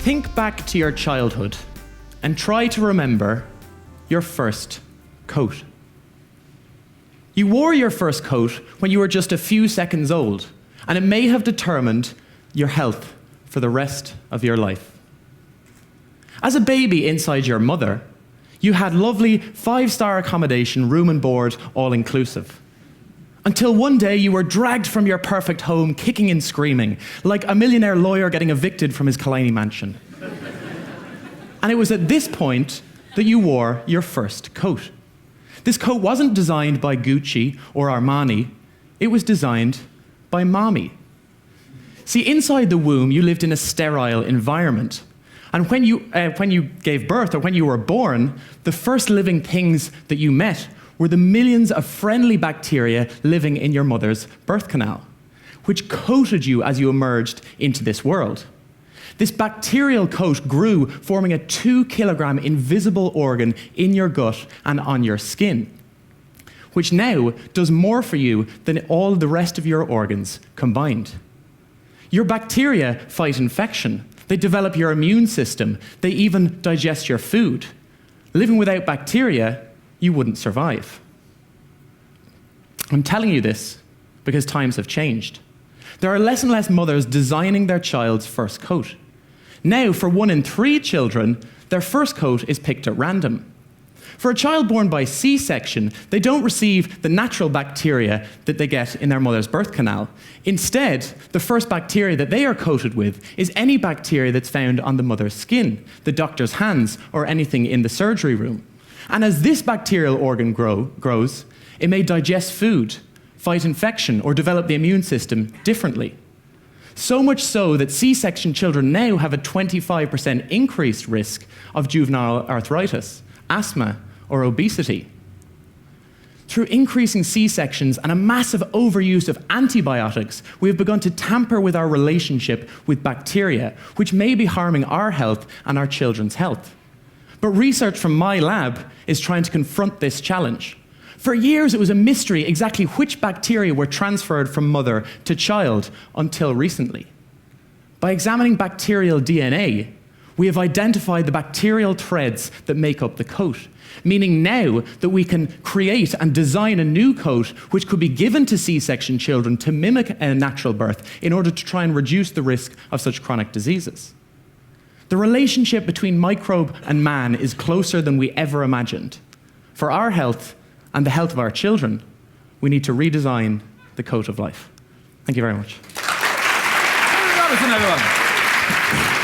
Think back to your childhood and try to remember your first coat. You wore your first coat when you were just a few seconds old, and it may have determined your health for the rest of your life. As a baby inside your mother, you had lovely 5-star accommodation, room and board, all inclusive. Until one day you were dragged from your perfect home, kicking and screaming, like a millionaire lawyer getting evicted from his Killiney mansion. And it was at this point that you wore your first coat. This coat wasn't designed by Gucci or Armani, it was designed by Mommy. See, inside the womb, you lived in a sterile environment. And when you gave birth, or when you were born, the first living things that you met were the millions of friendly bacteria living in your mother's birth canal, which coated you as you emerged into this world. This bacterial coat grew, forming a 2-kilogram invisible organ in your gut and on your skin, which now does more for you than all the rest of your organs combined. Your bacteria fight infection. They develop your immune system. They even digest your food. Living without bacteria, you wouldn't survive. I'm telling you this because times have changed. There are less and less mothers designing their child's first coat. Now, for 1 in 3 children, their first coat is picked at random. For a child born by C-section, they don't receive the natural bacteria that they get in their mother's birth canal. Instead, the first bacteria that they are coated with is any bacteria that's found on the mother's skin, the doctor's hands, or anything in the surgery room. And as this bacterial organ grows, it may digest food, fight infection, or develop the immune system differently. So much so that C-section children now have a 25% increased risk of juvenile arthritis, asthma, or obesity. Through increasing C-sections and a massive overuse of antibiotics, we have begun to tamper with our relationship with bacteria, which may be harming our health and our children's health. But research from my lab is trying to confront this challenge. For years, it was a mystery exactly which bacteria were transferred from mother to child until recently. By examining bacterial DNA, we have identified the bacterial threads that make up the coat, meaning now that we can create and design a new coat which could be given to C-section children to mimic a natural birth in order to try and reduce the risk of such chronic diseases. The relationship between microbe and man is closer than we ever imagined. For our health and the health of our children, we need to redesign the coat of life. Thank you very much. Robertson, everyone.